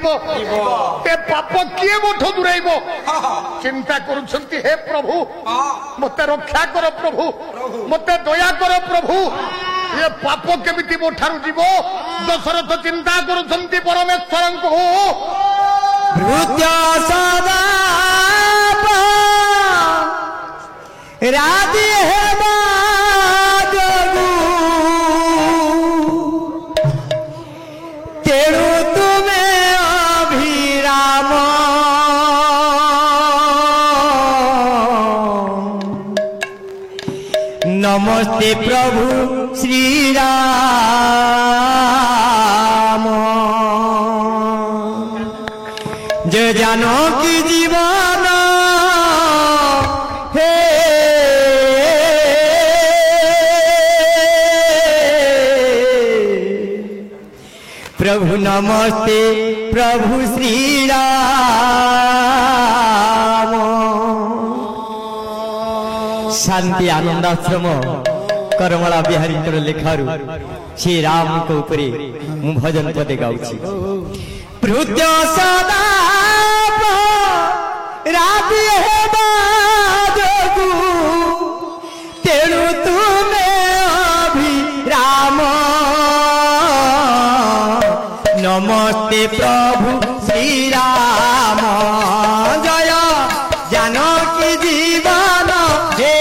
पाप किए मोठो दूरेब चिंता करुछंती हे प्रभु मते रक्षा कर प्रभु मते दया कर प्रभु ये पाप केमिति मोठारु जीव दशरथ चिंता करुछंती परमेश्वर को सदा राधे हेबा जगु तेणु तुमे अभिराम नमस्ते प्रभु श्री राम जय जानकी जीवन हे प्रभु नमस्ते प्रभु श्री राम शांति आनंदाश्रम करमला बिहारी लेखारू श्री राम को ऊपर मु भजन पदे गाउछि प्रुत्य सदा राधे हेबा जगु तेणु तुमे अभिराम नमस्ते प्रभु श्री राम जय जानकी जीवन हे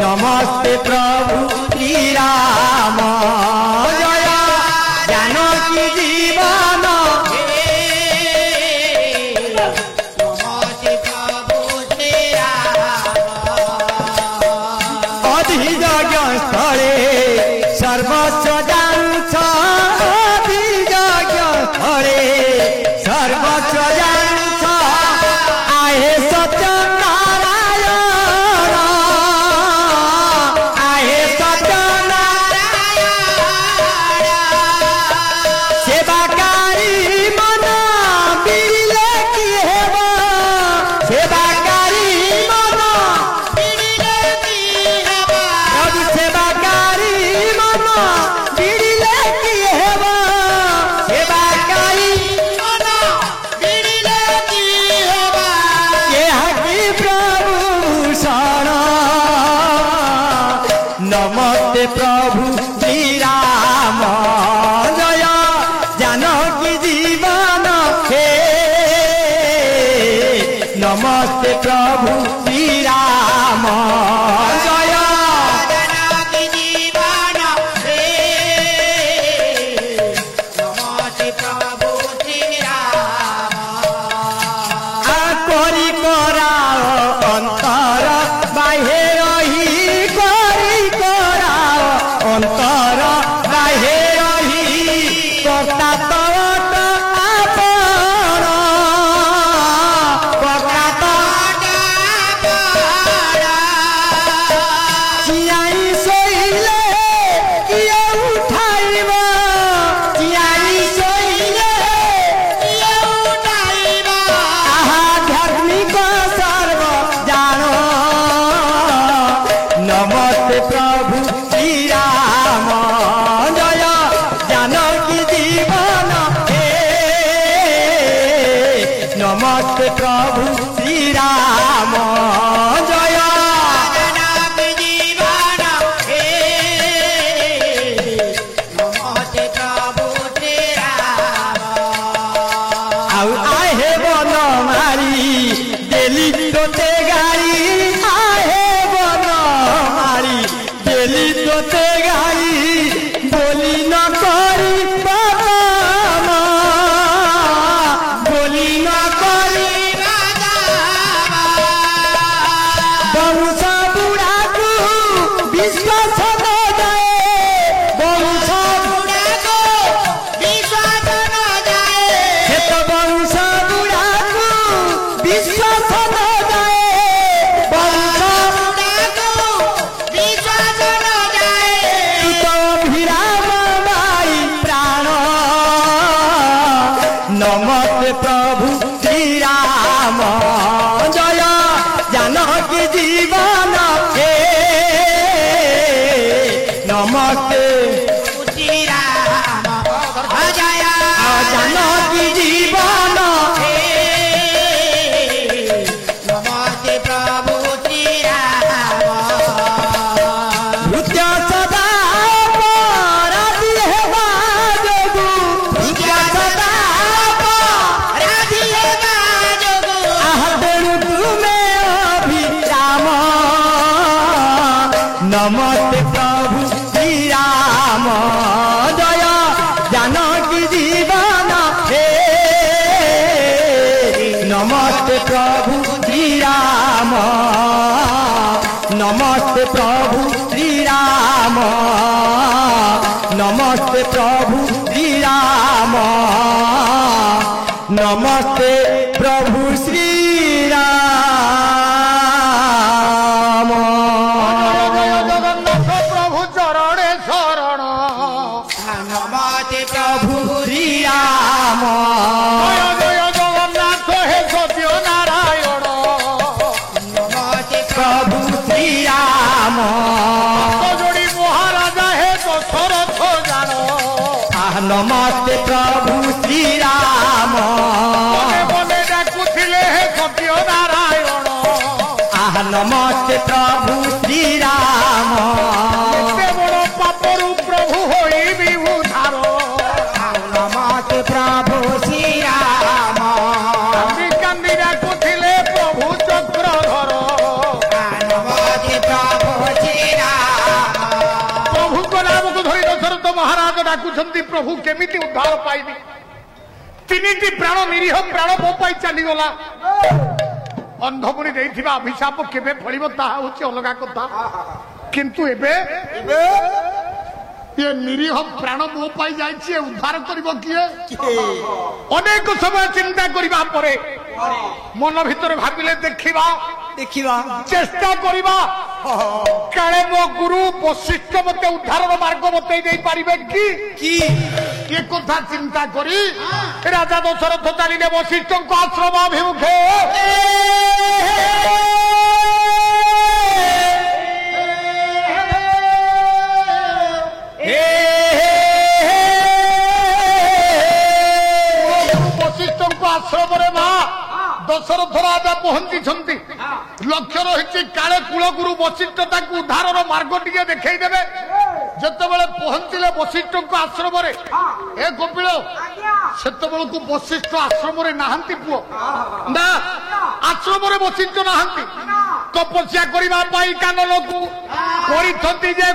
नमस्ते प्रभु श्री राम जय जानकी जीवन नमस्ते प्रभु श्री राम अधिजग स्थले सर्वस्व जान्छ अधिजग स्थले सर्वस्व जान्छ आहे सत्य नारायण आहे सत्य नारायण सेवाकारी मन बिरिले की हेबा सेवाकारी मन बिरिले की हेबा प्रभु सेवाकारी मन बिरिले की हेबा सेवाकारी मन बिरिले की हेबा के हकी प्रभु शरण नमस्ते प्रभु श्री राम जय जानकी जीवन हे नमस्ते प्रभु श्री राम जय जानकी जीवन हे नमस्ते प्रभु श्री राम करी कराओ अंतर बाहे रही करी कराओ अंतर बाहे रही कर्ता तवत आपण कर्ता चियाई सोइले किए उठाइब चियाई सोइले किए उठाइबा आध्यात्मिक सर्व जानो नमस्ते प्रभु श्री राम जय जानकी जीवन हे नमस्ते प्रभु श्री राम जय जानकी जीवन हे नमस्ते प्रभु श्री राम आउ आहे बन मारी देली तोते गाड़ी आहे बन मारी देली तोते गाड़ी बोली न करी बाबा बोली न करी वंश बुढ़ा को विश्वास न जाए वंश बुढ़ा को विश्वास न जाए खेत वंश बुढ़ा को विश्वास न जाए वंश बुढ़ा को विश्वास न जाए तू तो अभिराम माई प्राण नमस्ते प्रभु श्री राम जय जानकी जीवन हे नमस्ते श्री राम जय नमस्ते प्रभु श्री राम जय जानकी जीवन हे नमस्ते प्रभु श्री राम नमस्ते प्रभु श्री राम नमस्ते प्रभु श्री राम नमस्ते प्रभु श्री राम जय जगन्नाथ प्रभु चरणे शरण नमस्ते प्रभु श्री राम जय जय जगन्नाथ हे सत्य नारायण नमस्ते प्रभु श्री राम जोड़ी महाराजा हे दशरथ जान नमस्ते प्रभु श्री राम मने मने डाकुथिले हे सत्य नारायण नमस्ते प्रभु श्री राम एते बड़ पापरु प्रभु होई उद्धार नमस्ते प्रभु श्री राम कांदी कांदी डाकुथिले प्रभु चक्रधर नमस्ते प्रभु श्री राम प्रभु को नाम को धरी दशरथ महाराज डाकुछंती प्रभु केमिति उद्धार पाइबी तीनिटी प्राण निरीह प्राण मो पाई चलीगला अंधमुनि देइथिबा अभिशाप केबे फलिब ताहा होछि अलगा कथा किंतु एबे ये निरीह प्राण मो पाई जाइछि ए उद्धार करिब किए अनेक समय चिंता करिबा परे मन भीतर भाबिले देखिबा चेष्टा करिबा काले मो गुरु वशिष्ठ मते उद्धार मार्ग बतई दे पारिबे कि ये कथा चिंता करी राजा दशरथ चलिले वशिष्ठ को आश्रम अभिमुखे वशिष्ठ को आश्रम रे मां दशरथ राजा पहुंची लक्ष्य रही काले कुलगुरु वशिष्ठ उद्धार मार्ग टे देखई देवे जितेबाला पहुंचले वशिष्ठ आश्रम ए कपिल से वशिष्ठ आश्रम नहांती पुओ ना आश्रम वशिष्ठ नहांती तपस्या करने कानन को करती जे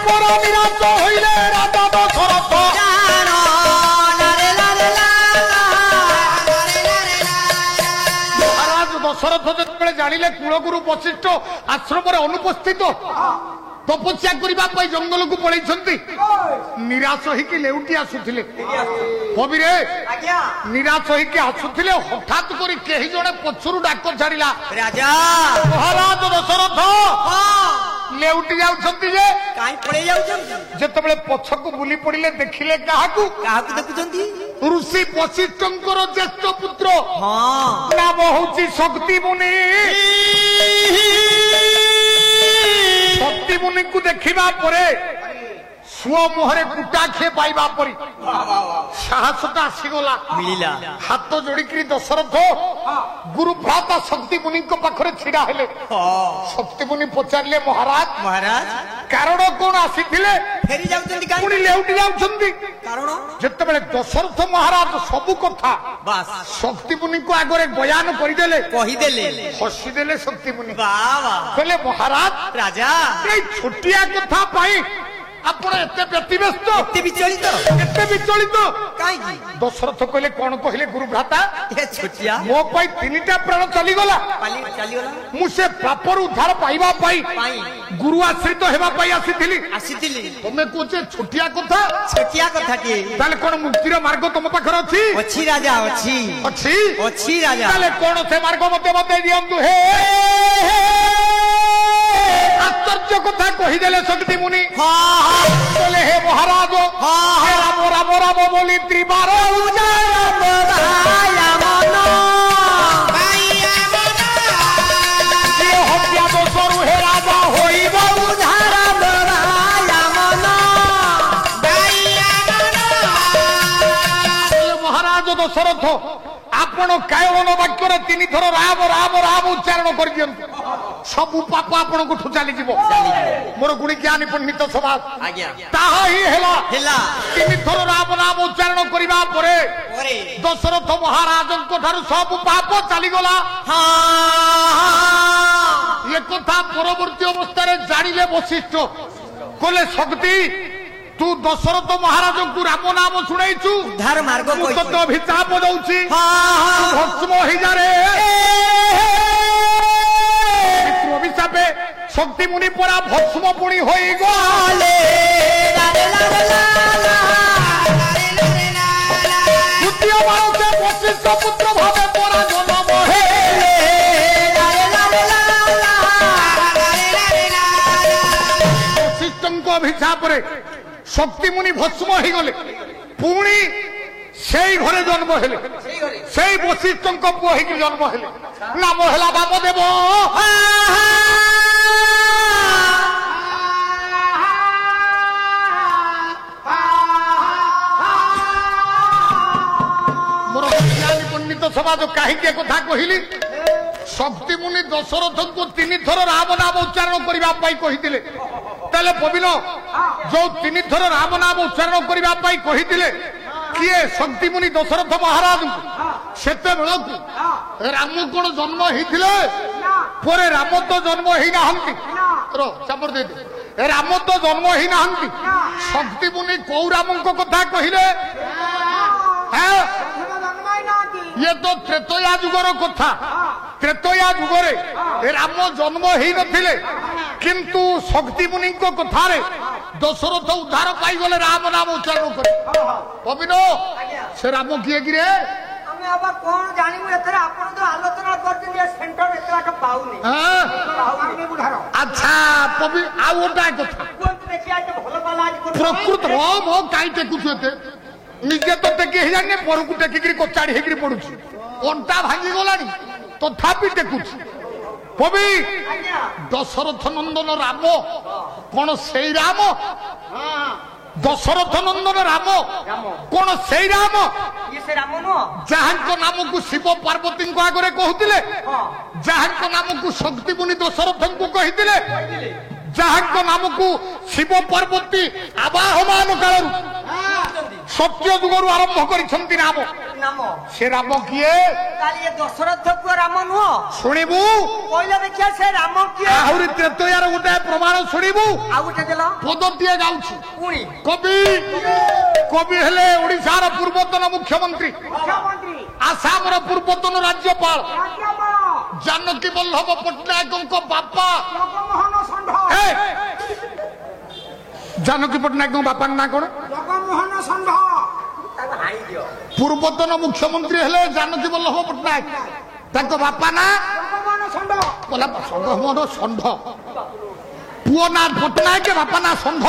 पर निराश होइले राजा दशरथ महाराज दशरथ जो जानिले कुलगुरु वशिष्ठ आश्रम अनुपस्थित तपस्या करने जंगल को पलैछंती निराश होइकी लेउटी आसुथिले कवि रे निराश होइकी आसुथिले हठात करी केही जणे पछुरु डाक छाड़िला राजा महाराज दशरथ लेउटी जाउछंती जे काई पड़े जाउछंती जेतेबेले पछकु बुली पड़िले देखिले काहाकू देखुछंती ऋषि वशिष्ठंकर ज्येष्ठ पुत्र हां नाम होउची शक्ति मुनि शक्ति मुनि को देखिबा परे सुओ मुहरे कुटा खे पाइबा परी साहसता आसीगला मिलिला हाथ जोड़िकी दशरथ गुरु भ्राता शक्ति मुनि पाखरे छिड़ा हेले शक्ति मुनि पचारे महाराज महाराज कारण कौन आसीथिले फेरी जाउछंती काई पुणी लेउटी जाउछंती कारण जेतेबेले दशरथ महाराज सबु कथा बस शक्ति मुनि को आगरे बयान करिदेले कहिदेले हसीदेले शक्ति मुनि वाह वाह कहले महाराज राजा ए छोटिया कथा पाई आपण एते व्यतिव्यस्त एते विचलित काई दशरथ कहले कौन कहले गुरु भ्राता ए छोटिया मो पाई तीनिटा प्राण चलीगला चलीगला मुझे पापर उद्धार पाइबा पाई गुरु आश्रित हेबा पाई आसीथिली तमे कोचे छोटिया कथा टिए ताले कोन मुक्तिर मार्ग तुम पाखर अछि अछि राजा अछि अछि अछि राजा ताले कोन से मार्ग मते बतै दियंतु हे आश्चर्य कथा कहिदेले शक्ति मुनि बोले हे महाराज हे राम राम राम बोली त्रिबार हत्या दोषरु हे राजा होइब महाराज दशरथ आपण कायन वाक्य तीन थर राम राम राम उच्चारण कर दियंतु सबु पाप आपणठू चली मोर गुणी ज्ञानी पंडित सभा आज्ञा ताहा ही हेला हेला तीन थर राम नाम उच्चारण करबा परे ओरे दशरथ महाराज सब पाप चली गला ये कथा परवर्ती अवस्था जानिले वशिष्ठ कहले शक्ति तू दशरथ महाराज को राम नाम शुणु उद्धार मार्ग तो अभिशाप दौची भस्म ही जा रे अभिशापे शक्ति मुनि परा भस्म पुणी हो गले द्वितीय बार से वशिष्ठ पुत्र भावे परा जन्म हेले वशिष्ठ अभिशाप रे शक्ति मुनि भस्म हो गले पुणी से घरे जन्म हेले से वशिष्ठ पुओ हो जन्म हेले नाम है वामदेव मोर ज्ञानी पंडित समाज कहीं कथा कहली शक्ति मुनि दशरथ को तीन थर राम नाम उच्चारण करने तेल पवन जो तीन थर राम नाम उच्चारण करने किए शक्ति मुनि दशरथ महाराज से राम कौन जन्म होते राम तो जन्म ही ना चापर दे राम तो जन्म ही ना शक्ति मुनि कौ राम कथा कहले ये तो त्रेतया जुगर कथा त्रेतया जुगरे राम जन्म ही नथिले किंतु शक्ति मुनि कथा रे दशरथ उद्धार पाई गले राम नाम उच्चारण करे पविनो से राम किए कि रे আমি আবার কোন জানি মু এতরে আপন তো আলোচনা করছিলি সেন্টার এতটা পাউনি আমি বুঝারো अच्छा पवि आ ओटा कथा কোন দেখি আজ ভালো পালা আজ प्रकृत हो मो काई टेकुछु एते निजे तो टेकी हे जाने परकु टेकी कोचाड़ी हेकरी पडुछु ओंटा भांगी गलानी तथापि टेकुछु पवि दशरथ नंदन राम कौन से राम दशरथ नंदन राम कौन से राम ये से राम नो जहां नाम को शिव पार्वती को आगे कहते जहां नाम को शक्ति मुनि दशरथ को कहते जहां नाम को शिव पार्वती आवाहमान काल सत्य जुगर आरंभ कर नाम नाम से राम किए काली ये दशरथ को राम नो शुणिबू पहिला देखिया से राम किए आहुरी त्रेतयार गोटे प्रमाण शुणिबू आ गोटे देला पदटिए गाउछि पुणी कवि कवि हेले ओडिशार पूर्वतन मुख्यमंत्री मुख्यमंत्री आसाम पूर्वतन राज्यपाल राज्यपाल जानकी वल्लभ पट्टनायक बापा जगमोहन षण्ढ जानकी पट्टनायक बापा ना कौन जगमोहन षण्ढ ताको हाई दियो पूर्वतन मुख्यमंत्री हेले जानकी वल्लभ पट्टनायक ताको बापा ना जगमोहन षण्ढ बोला जगमोहन षण्ढ पुओ ना पट्टनायक बापा ना षण्ढ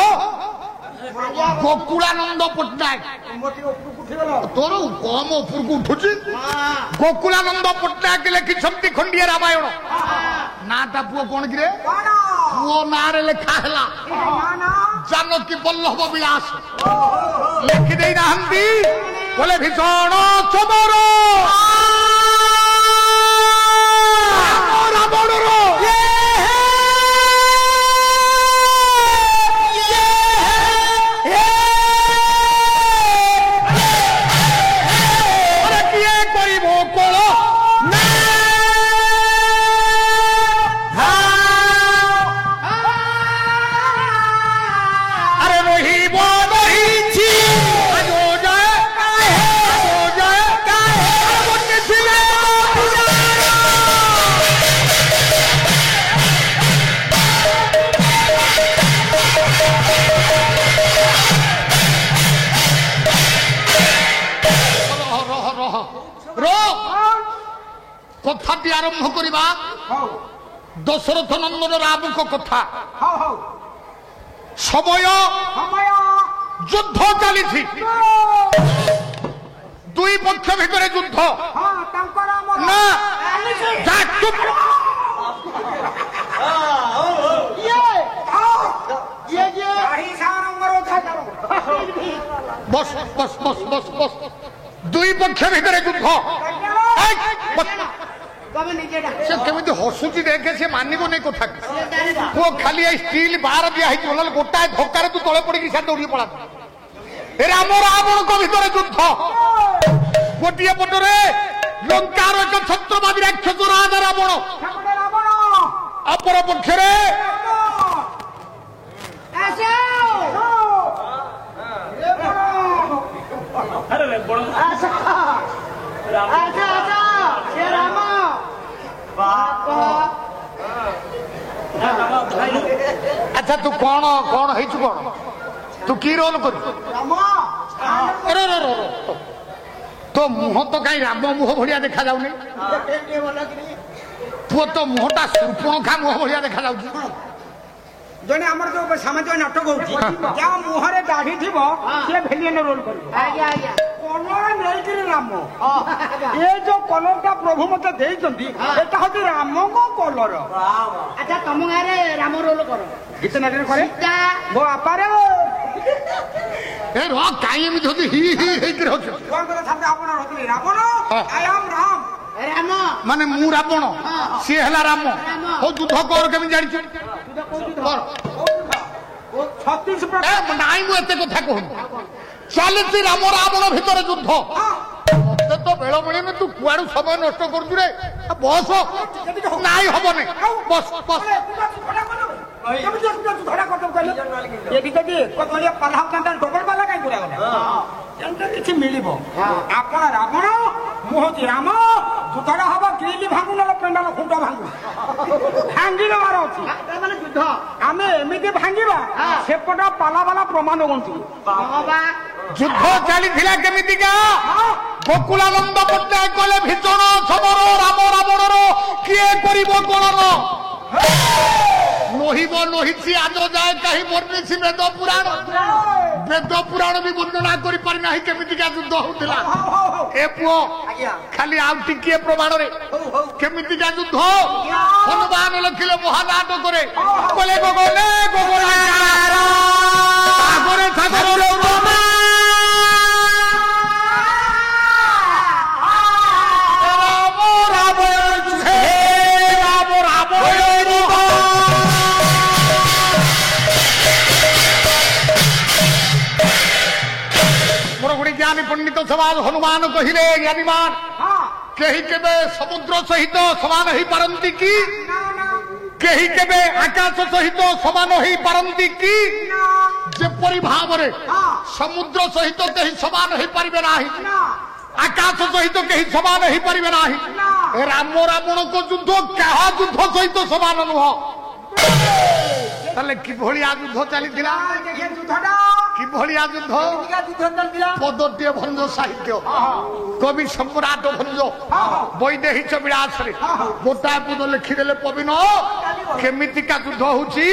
गोकुलानंद पट्टनायक मोटी उपरु उठिगलो तोर कम उपरकू उठुची गोकुलानंद पट्टनायक लिखिछंती खंडिया रामायण नाटा पुओ कोन गिरे कोन पुओ नारे लेखा हैला नाना जानकी वल्लभ विलास लिखि देई नाहंती बोले भीषण चमर रावण रो कथाटी आरंभ करवा दशरथ नंदन राम को कथा समय समय युद्ध चली दुई पक्ष भितर युद्ध हां तांकर हमर ना जा चुप ये गाड़ी सारंगर उठा करो बस बस बस बस बस दुई पक्ष भितर युद्ध तबे निजे से केमिति हसुची देखे से मानिबो नै कथा वो खाली स्टील बार दिया है बोलल गोटाए धक्कारे तू तळे पड़ी कि से दौड़ी पड़ा राम रावण को भीतर युद्ध गोटिए पटरे लंकार एक छत्रवादी राक्षस राजा रावण अपर पक्षरे अच्छा तू कौन कौन है कौन तू की रोल कर तो मुह तो कहीं राम मुह भलिया देखा जाऊनी तू तो मुहटा सुर्पणखा मुह भलिया देखा जाउची जने हमर जो समाज नाटक होची जा मुहरे दाढ़ी थिबो से भेलियन रोल कर आज्ञा आज्ञा कलर नै कि राम ए जो कलरटा प्रभु मते देइचंदी एटा होती राम को कलर अच्छा तुम गारे राम रोल करो गीत नाटक करे वो अपारे ए रो काई में जोदी ही के रहो कोन को सामने आपण होती रावण आई एम राम राम माने मु रावण सी हला राम हो युद्ध कर केमि जानि छु छत्तीस नाई मु एते कथा कहू चलती राम रावण भीतर युद्ध मते तो बेल मिले तू कुआडू समय नष्ट करजु रे बस नाई हबने बस बस କିଛି ମିଳିବ ଆପଣ ରାବଣ ମୁଁ ହଉଛି ରାମ ଯୁଦ୍ଧଟା ହବ କିଲି ଭାଙ୍ଗୁ ନହେଲେ ପେଣ୍ଡାର ଖୁଣ୍ଟ ଭାଙ୍ଗୁ ଭାଙ୍ଗି ଦେବାର ଅଛି ଯୁଦ୍ଧ ଆମେ ଏମିତି ଭାଙ୍ଗିବା ସେପଟ ପାଲା ବାଲା ପ୍ରମାଣ ଗଣ୍ଠୁ ଯୁଦ୍ଧ ଚାଲିଥିଲା କେମିତିକା ଗୋକୁଳାନନ୍ଦ ପଟ୍ଟନାୟକ କଲେ ଭୀଷଣ ସମର ରାମ ରାବଣର କିଏ କରିବ କଳନ ନହିବ ନହିଛି ଆଜ ଯାଏ କାହିଁ ବର୍ଣ୍ଣିଛି ବେଦ ପୁରାଣ ବି ବର୍ଣ୍ଣନା କରିପାରି ନାହିଁ କେମିତିକା ଯୁଦ୍ଧ ହଉଥିଲା ଏ ପୁଅ ଖାଲି ଆଉ ଟିକିଏ ପ୍ରମାଣରେ କେମିତିକା ଯୁଦ୍ଧ ହନୁମାନ ଲେଖିଲେ ମହାନାଟକରେ କଲେ ଗଗନେ ଗଗନାକାର ସାଗରେ ସାଗରରେ ଉଡ଼ମା ରାମ ରାବଣ ହେ ରାମ ରାବଣ ज्ञानी पंडित समाज हनुमान कहिले ज्ञानीमान कहीं केबे समुद्र सहित समान ही पारंती की कहीं केबे आकाश सहित समान ही पारंती की जेपरी भाव रे समुद्र सहित कहीं समान ही परिबे नाही आकाश सहित कहीं समान ही परिबे नाही राम रावण को युद्ध कहा युद्ध सहित समान नुह ताले कि भलिया युद्ध चलीथिला कि भलिया युद्ध पदटीय भंज साहित्य कवि सम्राट भंज वैदेही विलास गोटाए पद लिखिदेले पविन केमितिका युद्ध होउची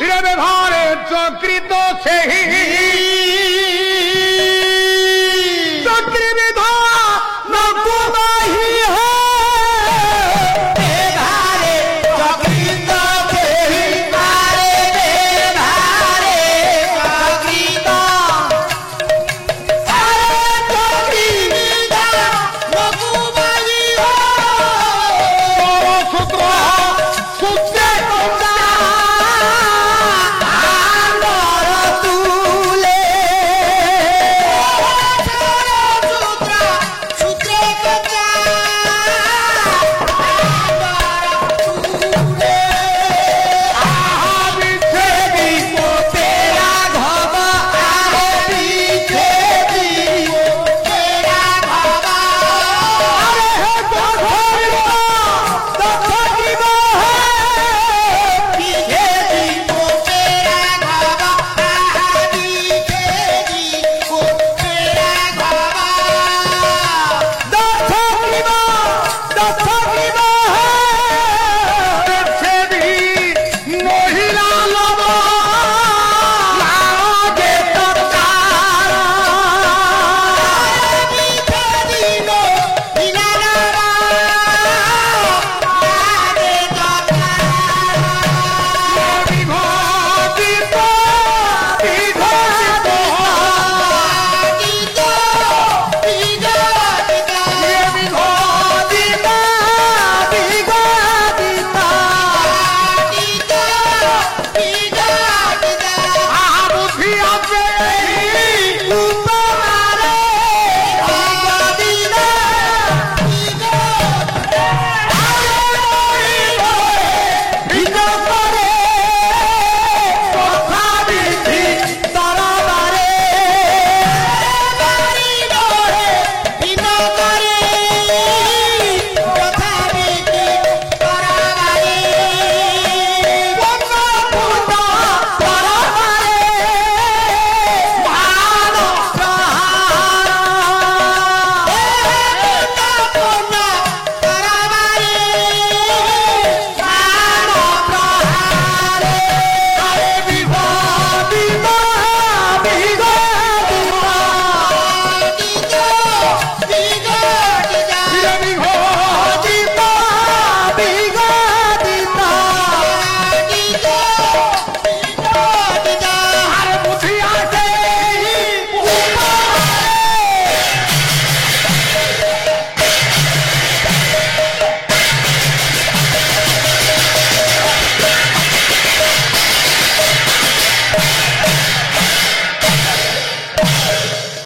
रे व्यवहार चक्रित से